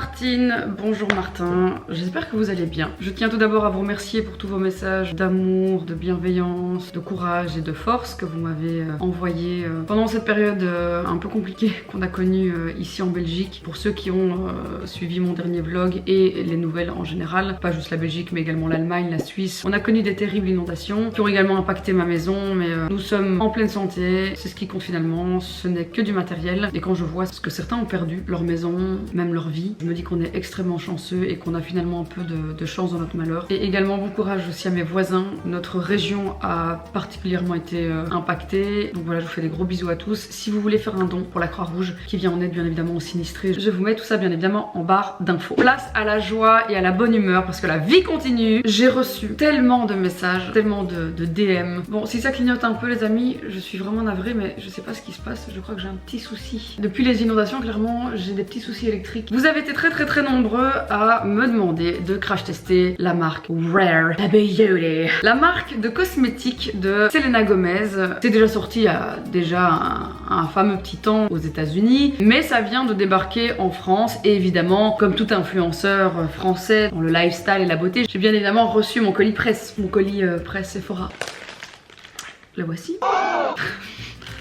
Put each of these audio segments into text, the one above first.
Martine, bonjour Martin, j'espère que vous allez bien. Je tiens tout d'abord à vous remercier pour tous vos messages d'amour, de bienveillance, de courage et de force que vous m'avez envoyés pendant cette période un peu compliquée qu'on a connue ici en Belgique. Pour ceux qui ont suivi mon dernier vlog et les nouvelles en général, pas juste la Belgique mais également l'Allemagne, la Suisse, on a connu des terribles inondations qui ont également impacté ma maison, mais nous sommes en pleine santé, c'est ce qui compte finalement, ce n'est que du matériel. Et quand je vois ce que certains ont perdu, leur maison, même leur vie, je me dis qu'on est extrêmement chanceux et qu'on a finalement un peu de chance dans notre malheur. Et également bon courage aussi à mes voisins. Notre région a particulièrement été impactée. Donc voilà, je vous fais des gros bisous à tous. Si vous voulez faire un don pour la Croix-Rouge qui vient en aide bien évidemment aux sinistrés, je vous mets tout ça bien évidemment en barre d'infos. Place à la joie et à la bonne humeur parce que la vie continue. J'ai reçu tellement de messages, tellement de DM. Bon, si ça clignote un peu les amis, je suis vraiment navrée mais je sais pas ce qui se passe. Je crois que j'ai un petit souci. Depuis les inondations, clairement, j'ai des petits soucis électriques. Vous avez été très nombreux à me demander de crash tester la marque Rare Beauty. La marque de cosmétiques de Selena Gomez. C'est déjà sorti il y a déjà un fameux petit temps aux États-Unis, mais ça vient de débarquer en France et évidemment, comme tout influenceur français dans le lifestyle et la beauté, j'ai bien évidemment reçu mon colis presse, presse Sephora. Le voici.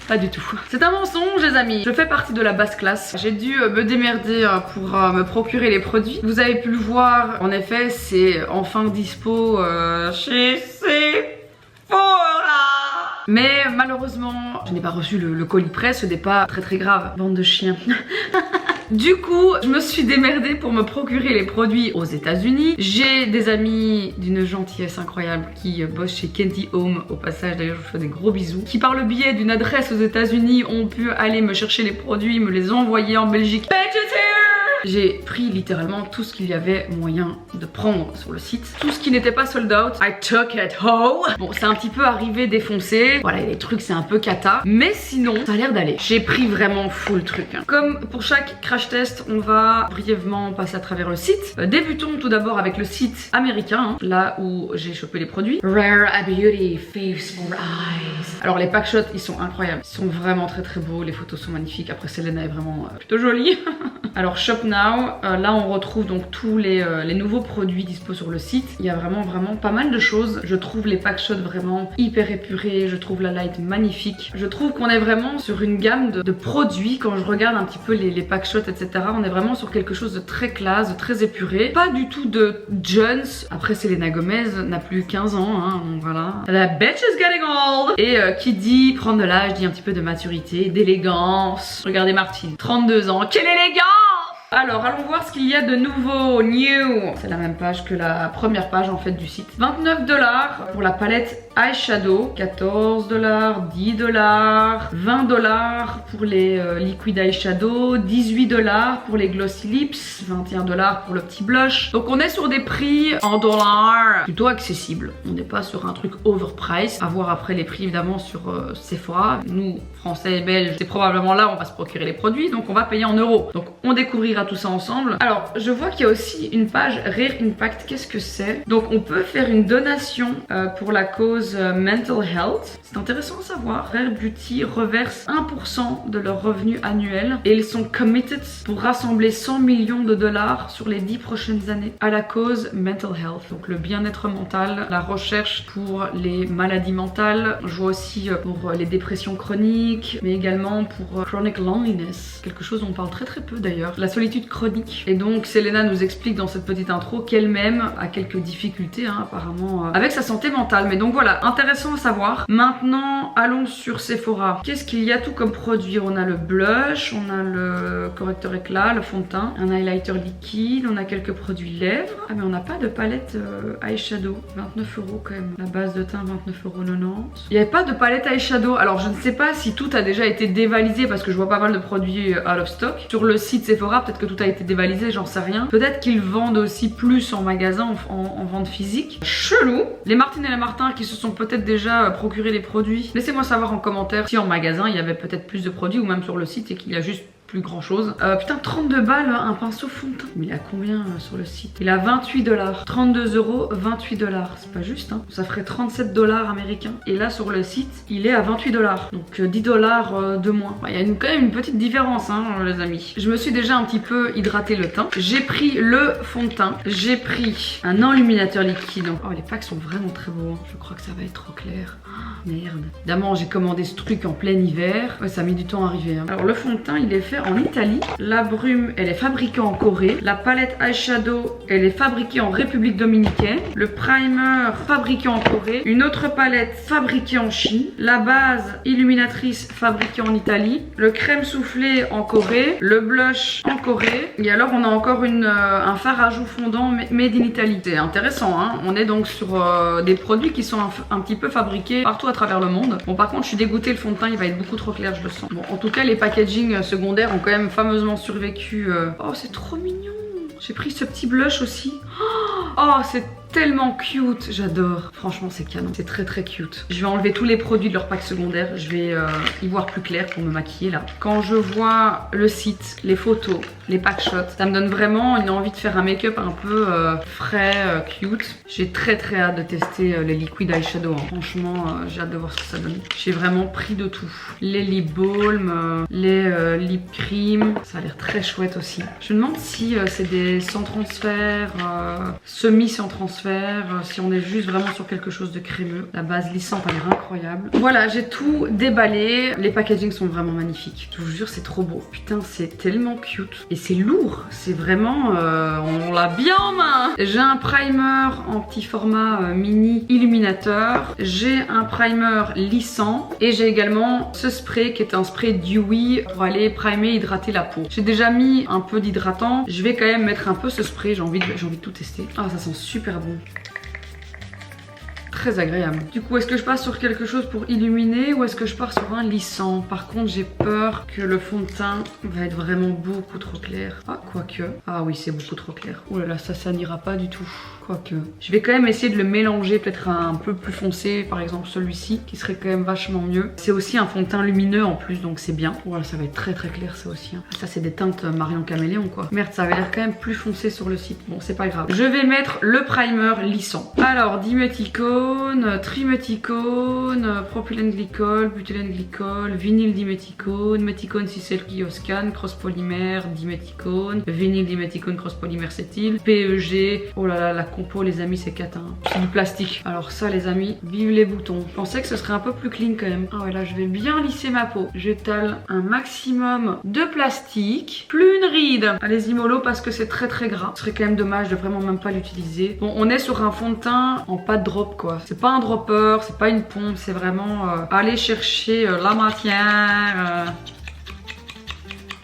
Pas du tout. C'est un mensonge les amis. Je fais partie de la basse classe. J'ai dû me démerder pour me procurer les produits. Vous avez pu le voir. En effet, c'est enfin dispo chez Sephora. Mais malheureusement, je n'ai pas reçu le colis presse. Ce n'est pas très grave. Bande de chiens. Du coup, je me suis démerdée pour me procurer les produits aux États-Unis. J'ai des amis d'une gentillesse incroyable qui bossent chez Kenty Home. Au passage, d'ailleurs, je vous fais des gros bisous. Qui, par le biais d'une adresse aux États-Unis, ont pu aller me chercher les produits, me les envoyer en Belgique. J'ai pris littéralement tout ce qu'il y avait moyen de prendre sur le site. Tout ce qui n'était pas sold out, I took it home. Bon, c'est un petit peu arrivé défoncé. Voilà, les trucs, c'est un peu cata. Mais sinon, ça a l'air d'aller. J'ai pris vraiment full truc. Comme pour chaque crash test, on va brièvement passer à travers le site. Débutons tout d'abord avec le site américain, là où j'ai chopé les produits. Rare Beauty Face for Eyes. Alors les pack shots, ils sont incroyables. Ils sont vraiment très beaux. Les photos sont magnifiques. Après, Selena est vraiment plutôt jolie. Alors shop now, là on retrouve donc tous les nouveaux produits dispo sur le site. Il y a vraiment pas mal de choses. Je trouve les pack shots vraiment hyper épurés. Je trouve la light magnifique. Je trouve qu'on est vraiment sur une gamme de produits. Quand je regarde un petit peu les pack shots etc, on est vraiment sur quelque chose de très classe, de très épuré. Pas du tout de Jones. Après Selena Gomez n'a plus 15 ans hein, donc voilà. La bitch is getting old. Et qui dit prendre de l'âge dit un petit peu de maturité, d'élégance. Regardez Martine, 32 ans, quelle élégance! Alors allons voir ce qu'il y a de nouveau, new. C'est la même page que la première page en fait du site. 29 $ pour la palette eyeshadow, 14 $, 10 $, 20 $ pour les liquid eyeshadow, 18 $ pour les glossy lips, 21 $ pour le petit blush. Donc on est sur des prix en dollars plutôt accessibles. On n'est pas sur un truc overpriced. À voir après les prix évidemment sur Sephora. Nous, Français et Belges, c'est probablement là où on va se procurer les produits. Donc on va payer en euros. Donc on découvrira tout ça ensemble. Alors je vois qu'il y a aussi une page Rare Impact. Qu'est-ce que c'est? Donc on peut faire une donation pour la cause mental health. C'est intéressant à savoir. Rare Beauty reverse 1% de leurs revenus annuels et ils sont committed pour rassembler 100 millions de dollars sur les 10 prochaines années à la cause mental health. Donc le bien-être mental, la recherche pour les maladies mentales. Je vois aussi pour les dépressions chroniques, mais également pour chronic loneliness. Quelque chose dont on parle très peu d'ailleurs. La solitude chronique. Et donc Selena nous explique dans cette petite intro qu'elle-même a quelques difficultés hein, apparemment avec sa santé mentale. Mais donc voilà, intéressant à savoir. Maintenant, allons sur Sephora. Qu'est-ce qu'il y a tout comme produit? On a le blush, on a le correcteur éclat, le fond de teint, un highlighter liquide, on a quelques produits lèvres. Ah mais on n'a pas de palette eyeshadow. 29 € quand même. La base de teint 29,90 €. Il n'y avait pas de palette eyeshadow. Alors je ne sais pas si tout a déjà été dévalisé parce que je vois pas mal de produits out of stock. Sur le site Sephora, peut-être que tout a été dévalisé, j'en sais rien. Peut-être qu'ils vendent aussi plus en magasin, en vente physique. Chelou. Les Martine et les Martin qui se sont peut-être déjà procuré des produits, laissez-moi savoir en commentaire si en magasin il y avait peut-être plus de produits ou même sur le site et qu'il y a juste plus grand chose. Putain, 32 balles, un pinceau fond de teint. Mais il a combien sur le site? Il a 28 $. 32 €, 28 $. C'est pas juste, hein. Ça ferait 37 $ américains. Et là, sur le site, il est à 28 $. Donc 10 $ de moins. Il y a quand même une petite différence, hein, les amis. Je me suis déjà un petit peu hydraté le teint. J'ai pris le fond de teint. J'ai pris un enluminateur liquide. Oh, les packs sont vraiment très beaux, hein. Je crois que ça va être trop clair. Merde. Évidemment, j'ai commandé ce truc en plein hiver. Ouais, ça a mis du temps à arriver, hein. Alors, le fond de teint, il est fait en Italie. La brume, elle est fabriquée en Corée. La palette eyeshadow, elle est fabriquée en République dominicaine. Le primer, fabriqué en Corée. Une autre palette, fabriquée en Chine. La base illuminatrice, fabriquée en Italie. Le crème soufflé en Corée. Le blush en Corée. Et alors, on a encore un fard à joues fondant made in Italy. C'est intéressant, hein. On est donc sur des produits qui sont un petit peu fabriqués partout à travers le monde. Bon, par contre, je suis dégoûtée, le fond de teint il va être beaucoup trop clair, je le sens. Bon, en tout cas, les packaging secondaires ont quand même fameusement survécu. Oh, c'est trop mignon. J'ai pris ce petit blush aussi. Oh, c'est tellement cute, j'adore. Franchement, c'est canon, c'est très très cute. Je vais enlever tous les produits de leur pack secondaire. Je vais y voir plus clair pour me maquiller là. Quand je vois le site, les photos, les pack shots, ça me donne vraiment une envie de faire un make-up un peu frais, cute. J'ai très très hâte de tester les liquid eyeshadow, hein. Franchement, j'ai hâte de voir ce que ça donne. J'ai vraiment pris de tout. Les lip balm, les lip cream, ça a l'air très chouette aussi. Je me demande si c'est des sans transfert, semi sans transfert, si on est juste vraiment sur quelque chose de crémeux. La base lissante a l'air incroyable. Voilà, j'ai tout déballé. Les packagings sont vraiment magnifiques. Je vous jure, c'est trop beau. Putain, c'est tellement cute. Et c'est lourd. C'est vraiment... on l'a bien en main. J'ai un primer en petit format mini illuminateur. J'ai un primer lissant. Et j'ai également ce spray qui est un spray dewy pour aller primer, hydrater la peau. J'ai déjà mis un peu d'hydratant. Je vais quand même mettre un peu ce spray. J'ai envie de tout tester. Ah, ça sent super bon. Très agréable. Du coup, est-ce que je passe sur quelque chose pour illuminer ou est-ce que je pars sur un lissant? Par contre, j'ai peur que le fond de teint va être vraiment beaucoup trop clair. Ah, quoique. Ah oui, c'est beaucoup trop clair. Oh là là, ça n'ira pas du tout. Quoique. Je vais quand même essayer de le mélanger, peut-être un peu plus foncé, par exemple celui-ci, qui serait quand même vachement mieux. C'est aussi un fond de teint lumineux en plus, donc c'est bien. Voilà, ça va être très très clair ça aussi, hein. Ça, c'est des teintes Marion Caméléon, quoi. Merde, ça avait l'air quand même plus foncé sur le site. Bon, c'est pas grave. Je vais mettre le primer lissant. Alors, diméthicone, triméthicone, propylène glycol, butylène glycol, vinyle diméthicone, méthicone cicel-guioscan, cross polymère, diméthicone, vinyle diméthicone, cross polymère cétyle, PEG. Oh là là, la compo, les amis, c'est catin. C'est du plastique. Alors ça, les amis, vive les boutons. Je pensais que ce serait un peu plus clean quand même. Ah ouais, là, je vais bien lisser ma peau. J'étale un maximum de plastique, plus une ride. Allez-y mollo, parce que c'est très très gras. Ce serait quand même dommage de vraiment même pas l'utiliser. Bon, on est sur un fond de teint en pas de drop, quoi. C'est pas un dropper, c'est pas une pompe, c'est vraiment aller chercher la matière.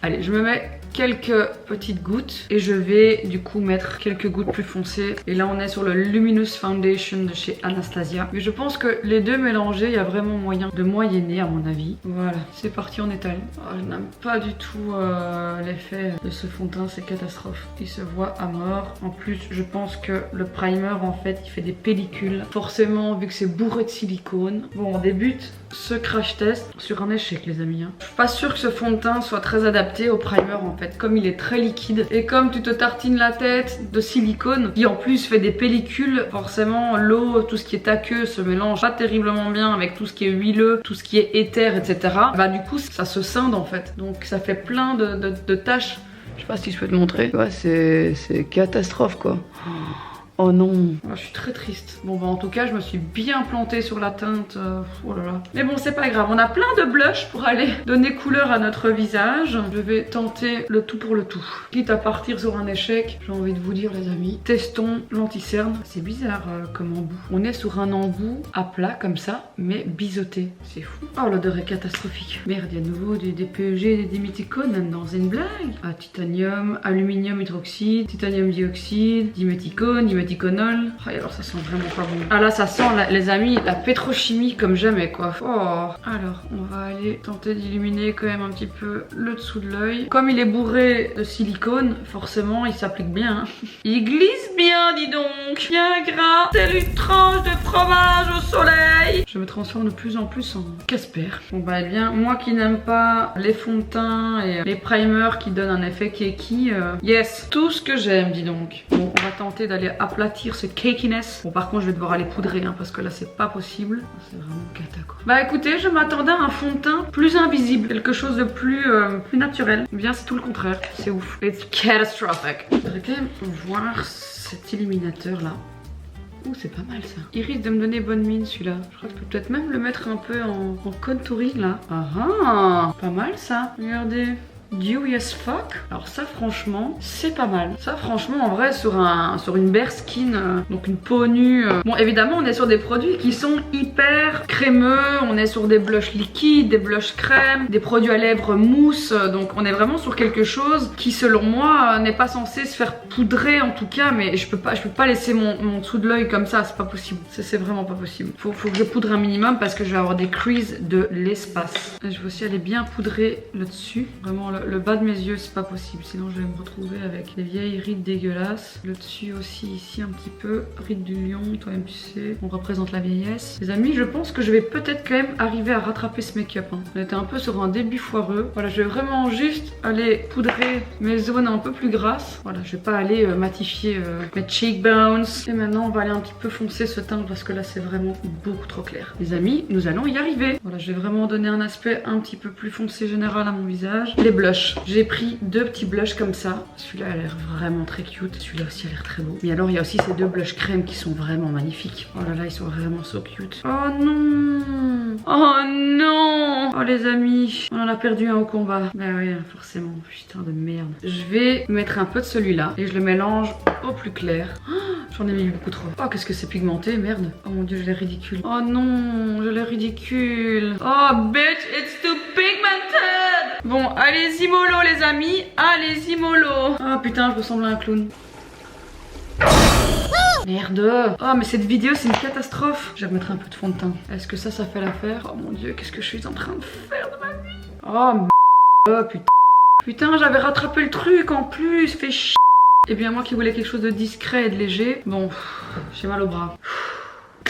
Allez, je me mets quelques petites gouttes et je vais du coup mettre quelques gouttes plus foncées. Et là on est sur le Luminous Foundation de chez Anastasia. Mais je pense que les deux mélangés, il y a vraiment moyen de moyenner à mon avis. Voilà, c'est parti, on étale. Oh, je n'aime pas du tout l'effet de ce fond de teint, c'est catastrophe. Il se voit à mort. En plus, je pense que le primer en fait, il fait des pellicules. Forcément, vu que c'est bourré de silicone. Bon, on débute ce crash test sur un échec, les amis, hein. Je suis pas sûre que ce fond de teint soit très adapté au primer en fait. Comme il est très liquide et comme tu te tartines la tête de silicone qui en plus fait des pellicules, forcément l'eau, tout ce qui est aqueux se mélange pas terriblement bien avec tout ce qui est huileux, tout ce qui est éther, etc. Bah du coup ça se scinde en fait, donc ça fait plein de taches. Je sais pas si je peux te montrer. Ouais, c'est catastrophe quoi. Oh non, oh, je suis très triste. Bon bah en tout cas je me suis bien plantée sur la teinte. Oh là là. Mais bon c'est pas grave, on a plein de blush pour aller donner couleur à notre visage. Je vais tenter le tout pour le tout. Quitte à partir sur un échec, j'ai envie de vous dire les amis, testons l'anti-cerne. C'est bizarre comme embout. On est sur un embout à plat comme ça, mais biseauté. C'est fou. Oh l'odeur est catastrophique. Merde, il y a de nouveau des PEG et des diméthicones dans une blague. Ah, titanium, aluminium hydroxyde, titanium dioxyde, diméthicone, diconol. Oh, et alors ça sent vraiment pas bon. Ah là ça sent les amis la pétrochimie comme jamais quoi. Oh. Alors on va aller tenter d'illuminer quand même un petit peu le dessous de l'œil. Comme il est bourré de silicone, forcément il s'applique bien. Hein. Il glisse bien dis donc. Bien gras. C'est une tranche de fromage au soleil. Je me transforme de plus en plus en Casper. Bon bah eh bien moi qui n'aime pas les fonds de teint et les primers qui donnent un effet cakey, yes, tout ce que j'aime dis donc. Bon on va tenter d'aller aplatir ce cakiness. Bon par contre je vais devoir aller poudrer hein, parce que là c'est pas possible. C'est vraiment cata quoi. Bah écoutez je m'attendais à un fond de teint plus invisible, quelque chose de plus naturel. Eh bien c'est tout le contraire, c'est ouf. It's catastrophic. Je voudrais quand même voir cet illuminateur là. Oh c'est pas mal ça. Il risque de me donner bonne mine celui-là. Je crois que je peux peut-être même le mettre un peu en contouring là. Ah ah, pas mal ça. Regardez. Dewy as fuck. Alors ça franchement c'est pas mal. Ça franchement en vrai sur une bare skin, donc une peau nue. Bon évidemment on est sur des produits qui sont hyper crémeux. On est sur des blushs liquides, des blushs crème, des produits à lèvres mousse. Donc on est vraiment sur quelque chose qui selon moi n'est pas censé se faire poudrer en tout cas. Mais je peux pas laisser mon dessous de l'œil comme ça. C'est pas possible. C'est vraiment pas possible. Faut que je poudre un minimum parce que je vais avoir des creases de l'espace. Je vais aussi aller bien poudrer le dessus. Vraiment le bas de mes yeux c'est pas possible, sinon je vais me retrouver avec des vieilles rides dégueulasses. Le dessus aussi ici un petit peu, rides du lion, toi-même tu sais, on représente la vieillesse. Les amis je pense que je vais peut-être quand même arriver à rattraper ce make-up hein. On était un peu sur un début foireux. Voilà je vais vraiment juste aller poudrer mes zones un peu plus grasses. Voilà je vais pas aller matifier mes cheekbones. Et maintenant on va aller un petit peu foncer ce teint parce que là c'est vraiment beaucoup trop clair. Les amis nous allons y arriver. Voilà je vais vraiment donner un aspect un petit peu plus foncé général à mon visage. Les blushs. J'ai pris deux petits blushs comme ça. Celui-là a l'air vraiment très cute. Celui-là aussi a l'air très beau. Mais alors il y a aussi ces deux blushs crème qui sont vraiment magnifiques. Oh là là ils sont vraiment so cute. Oh non. Oh non. Oh les amis, on en a perdu un au combat. Bah oui forcément, putain de merde. Je vais mettre un peu de celui-là et je le mélange au plus clair. Oh, j'en ai mis beaucoup trop. Oh qu'est-ce que c'est pigmenté, merde. Oh mon dieu je l'ai ridicule. Oh non, je l'ai ridicule. Oh bitch, it's too pigmented. Bon allez-y mollo les amis, allez-y mollo. Oh putain je ressemble à un clown. Merde. Oh mais cette vidéo c'est une catastrophe. Je vais remettre un peu de fond de teint. Est-ce que ça fait l'affaire? Oh mon dieu qu'est-ce que je suis en train de faire de ma vie? Oh merde. Oh putain. Putain j'avais rattrapé le truc en plus. Fait chier. Et bien moi qui voulais quelque chose de discret et de léger. Bon j'ai mal au bras.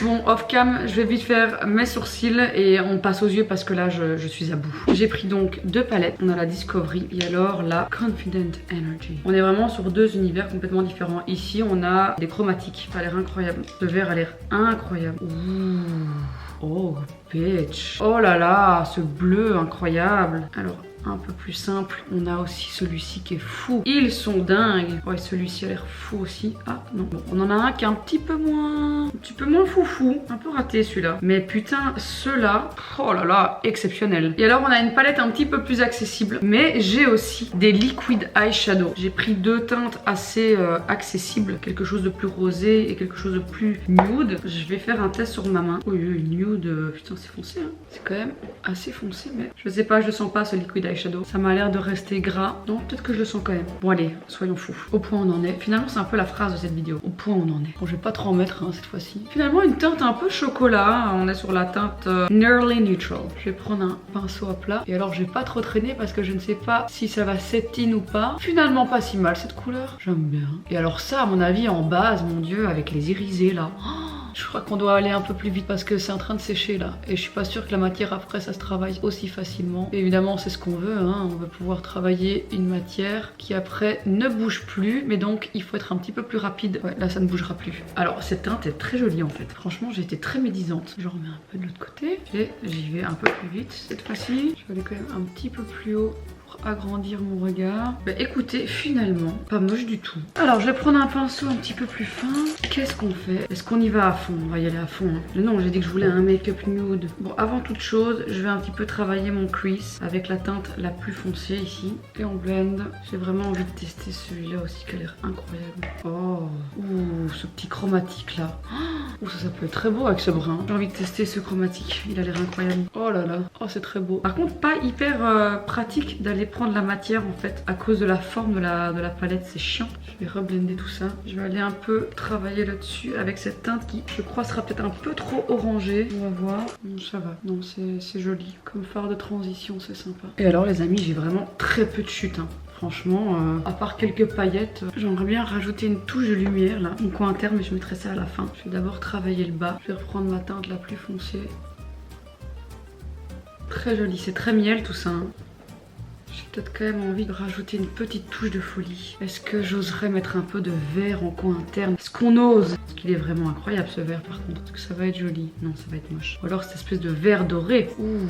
Bon off cam je vais vite faire mes sourcils et on passe aux yeux parce que là je suis à bout. J'ai pris donc deux palettes, on a la Discovery et alors la Confident Energy. On est vraiment sur deux univers complètement différents. Ici on a des chromatiques, ça a l'air incroyable. Ce vert a l'air incroyable. Ouh. Oh bitch. Oh là là ce bleu incroyable. Alors un peu plus simple, on a aussi celui-ci qui est fou. Ils sont dingues. Ouais celui-ci a l'air fou aussi. Ah non, bon, on en a un qui est un petit peu moins foufou, un peu raté celui-là. Mais putain ceux-là, oh là là, exceptionnel. Et alors on a une palette un petit peu plus accessible, mais j'ai aussi des liquid eyeshadow. J'ai pris deux teintes assez accessibles, quelque chose de plus rosé et quelque chose de plus nude. Je vais faire un test sur ma main. Oui nude, putain c'est foncé hein. C'est quand même assez foncé mais je sais pas, je le sens pas ce liquid eyeshadow. Ça m'a l'air de rester gras. Non, peut-être que je le sens quand même. Bon allez, soyons fous. Au point on en est. Finalement c'est un peu la phrase de cette vidéo. Au point on en est. Bon je vais pas trop en mettre hein, cette fois-ci. Finalement une teinte un peu chocolat. On est sur la teinte Nearly Neutral. Je vais prendre un pinceau à plat. Et alors je vais pas trop traîner parce que je ne sais pas si ça va set in ou pas. Finalement pas si mal cette couleur. J'aime bien. Et alors ça à mon avis en base, mon dieu, avec les irisés là. Oh, je crois qu'on doit aller un peu plus vite parce que c'est en train de sécher là. Et je suis pas sûre que la matière après ça se travaille aussi facilement. Et évidemment c'est ce qu'on veut hein. On veut pouvoir travailler une matière qui après ne bouge plus. Mais donc il faut être un petit peu plus rapide. Ouais là ça ne bougera plus. Alors cette teinte est très jolie en fait. Franchement j'ai été très médisante. Je remets un peu de l'autre côté. Et j'y vais un peu plus vite cette fois-ci. Je vais aller quand même un petit peu plus haut. Agrandir mon regard. Bah écoutez, finalement, pas moche du tout. Alors je vais prendre un pinceau un petit peu plus fin. Qu'est-ce qu'on fait? Est-ce qu'on y va à fond? On va y aller à fond. Hein. Non, j'ai dit que je voulais un make-up nude. Bon, avant toute chose, je vais un petit peu travailler mon crease avec la teinte la plus foncée ici. Et on blend. J'ai vraiment envie de tester celui-là aussi qui a l'air incroyable. Oh, ouh, ce petit chromatique là. Oh, ça peut être très beau avec ce brun. J'ai envie de tester ce chromatique. Il a l'air incroyable. Oh là là. Oh, c'est très beau. Par contre, pas hyper pratique d'aller d'aller prendre la matière en fait à cause de la forme de la palette, c'est chiant. Je vais reblender tout ça. Je vais aller un peu travailler là-dessus avec cette teinte qui je crois sera peut-être un peu trop orangée. On va voir. Non, ça va. Non, c'est joli. Comme phare de transition, c'est sympa. Et alors les amis, j'ai vraiment très peu de chute. Hein. Franchement, à part quelques paillettes, j'aimerais bien rajouter une touche de lumière là, mon coin interne, mais je mettrai ça à la fin. Je vais d'abord travailler le bas. Je vais reprendre ma teinte la plus foncée. Très joli, c'est très miel tout ça. Hein. J'ai peut-être quand même envie de rajouter une petite touche de folie. Est-ce que j'oserais mettre un peu de vert en coin interne? Est-ce qu'on ose? Parce qu'il est vraiment incroyable ce vert par contre. Est-ce que ça va être joli? Non, ça va être moche. Ou alors cette espèce de vert doré. Ouh.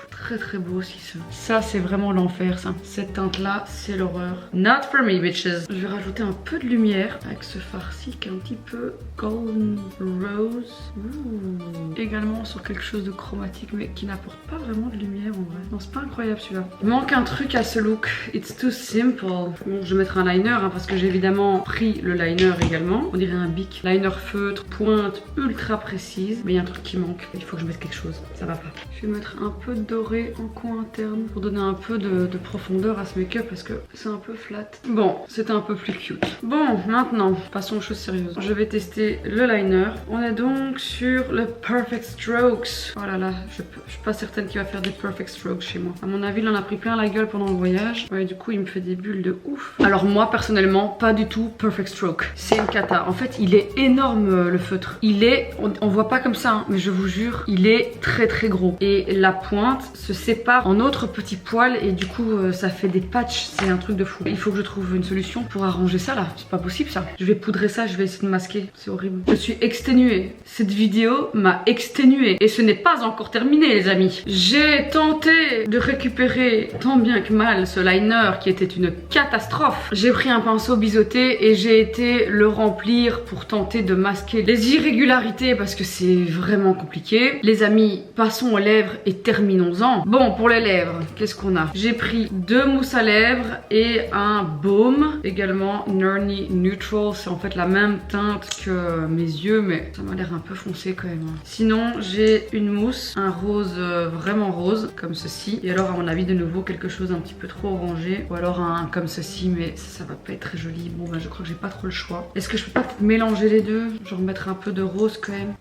Très très beau aussi ça. Ça c'est vraiment l'enfer ça. Cette teinte là c'est l'horreur. Not for me bitches. Je vais rajouter un peu de lumière avec ce fard-ci qui est un petit peu golden rose. Ouh. Également sur quelque chose de chromatique mais qui n'apporte pas vraiment de lumière en vrai. Non c'est pas incroyable celui-là. Il manque un truc à ce look. It's too simple. Bon, je vais mettre un liner hein, parce que j'ai évidemment pris le liner également. On dirait un bic. Liner feutre, pointe ultra précise. Mais il y a un truc qui manque. Il faut que je mette quelque chose. Ça va pas. Je vais mettre un peu de doré en coin interne pour donner un peu de profondeur à ce make-up parce que c'est un peu flat. Bon, c'était un peu plus cute. Bon, maintenant, passons aux choses sérieuses. Je vais tester le liner. On est donc sur le Perfect Strokes. Oh là là, je suis pas certaine qu'il va faire des Perfect Strokes chez moi. À mon avis, il en a pris plein la gueule pendant le voyage. Ouais, du coup, il me fait des bulles de ouf. Alors moi, personnellement, pas du tout Perfect Stroke. C'est une cata. En fait, il est énorme le feutre. Il est, on voit pas comme ça, hein, mais je vous jure, il est très très gros. Et la pointe se sépare en autres petits poils et du coup ça fait des patchs, c'est un truc de fou. Il faut que je trouve une solution pour arranger ça là, c'est pas possible ça. Je vais poudrer ça, je vais essayer de masquer, c'est horrible. Je suis exténuée, cette vidéo m'a exténuée et ce n'est pas encore terminé les amis. J'ai tenté de récupérer tant bien que mal ce liner qui était une catastrophe. J'ai pris un pinceau biseauté et j'ai été le remplir pour tenter de masquer les irrégularités parce que c'est vraiment compliqué. Les amis, passons aux lèvres et terminons-en. Bon, pour les lèvres, qu'est-ce qu'on a? J'ai pris 2 mousses à lèvres et un baume. Également Nurni Neutral. C'est en fait la même teinte que mes yeux, mais ça m'a l'air un peu foncé quand même. Sinon, j'ai une mousse, un rose vraiment rose, comme ceci. Et alors, à mon avis, de nouveau, quelque chose un petit peu trop orangé. Ou alors un comme ceci, mais ça va pas être très joli. Bon, bah, je crois que j'ai pas trop le choix. Est-ce que je peux pas peut-être mélanger les deux? Genre mettre un peu de rose quand même.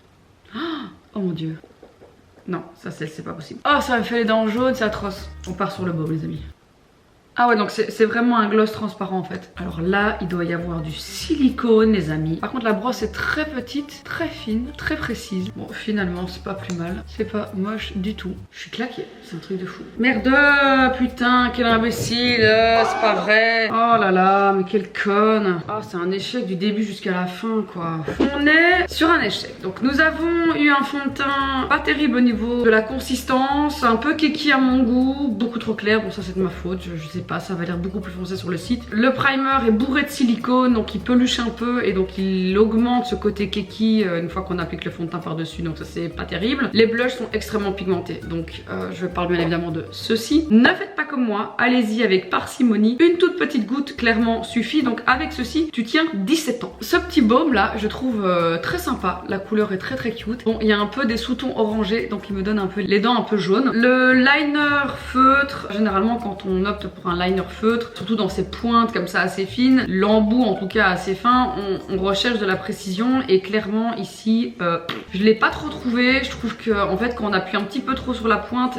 Oh mon dieu. Non, ça c'est pas possible. Oh, ça me fait les dents jaunes, c'est atroce. On part sur le baume les amis. Ah ouais, donc c'est vraiment un gloss transparent en fait. Alors là, il doit y avoir du silicone les amis. Par contre la brosse est très petite, très fine, très précise. Bon finalement c'est pas plus mal. C'est pas moche du tout. Je suis claquée, c'est un truc de fou. Merde, putain, quel imbécile, c'est pas vrai. Oh là là, mais quelle conne. Oh c'est un échec du début jusqu'à la fin quoi. On est sur un échec. Donc nous avons eu un fond de teint pas terrible au niveau de la consistance. Un peu kiki à mon goût, beaucoup trop clair. Bon ça c'est de ma faute, je sais pas, ça va l'air beaucoup plus foncé sur le site. Le primer est bourré de silicone, donc il peluche un peu et donc il augmente ce côté keki une fois qu'on applique le fond de teint par dessus, donc ça c'est pas terrible. Les blushs sont extrêmement pigmentés, donc je parle bien évidemment de ceci. Ne faites pas comme moi, allez-y avec parcimonie. Une toute petite goutte clairement suffit, donc avec ceci tu tiens 17 ans. Ce petit baume là je trouve très sympa, la couleur est très cute. Bon il y a un peu des sous-tons orangés, donc il me donne un peu les dents un peu jaunes. Le liner feutre, généralement quand on opte pour un liner feutre, surtout dans ces pointes comme ça assez fines, l'embout en tout cas assez fin, on recherche de la précision et clairement ici je l'ai pas trop trouvé. Je trouve que en fait quand on appuie un petit peu trop sur la pointe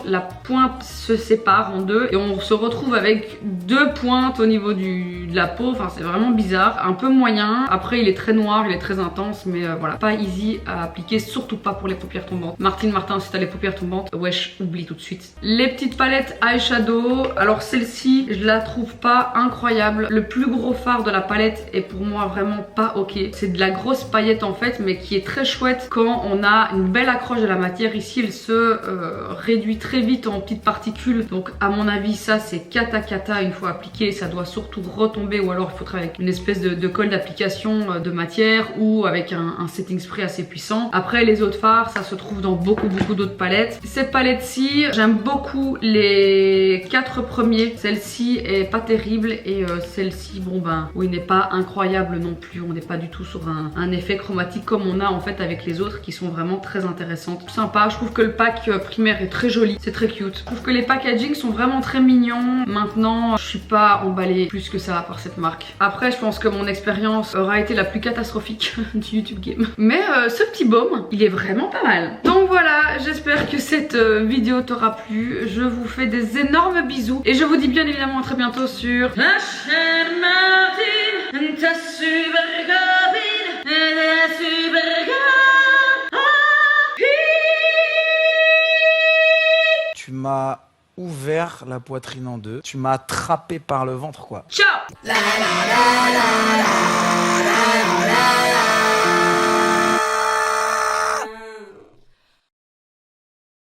se sépare en deux et on se retrouve avec 2 pointes au niveau de la peau. Enfin c'est vraiment bizarre, un peu moyen. Après il est très noir, il est très intense, mais voilà, pas easy à appliquer, surtout pas pour les paupières tombantes. Martine Martin, si t'as les paupières tombantes, wesh, oublie tout de suite. Les petites palettes eyeshadow, alors celle-ci je la trouve pas incroyable. Le plus gros fard de la palette est pour moi vraiment pas ok. C'est de la grosse paillette en fait, mais qui est très chouette quand on a une belle accroche de la matière. Ici elle se réduit très vite en petites particules, donc à mon avis ça c'est cata. Une fois appliqué ça doit surtout retomber, ou alors il faut travailler avec une espèce de colle d'application de matière ou avec un setting spray assez puissant. Après les autres fards ça se trouve dans beaucoup d'autres palettes. Cette palette ci j'aime beaucoup les 4 premiers. Celle-ci celle-ci est pas terrible et celle-ci, bon ben, oui, n'est pas incroyable non plus. On n'est pas du tout sur un effet chromatique comme on a en fait avec les autres qui sont vraiment très intéressantes. Sympa, je trouve que le pack primaire est très joli, c'est très cute. Je trouve que les packaging sont vraiment très mignons. Maintenant, je suis pas emballée plus que ça par cette marque. Après, je pense que mon expérience aura été la plus catastrophique du YouTube Game. Mais ce petit baume, il est vraiment pas mal. Donc voilà, j'espère que cette vidéo t'aura plu. Je vous fais des énormes bisous et je vous dis bien évidemment à très bientôt sur la chaîne Martine, ta super copine, ta super copine. Tu m'as ouvert la poitrine en deux, tu m'as attrapé par le ventre quoi. Ciao.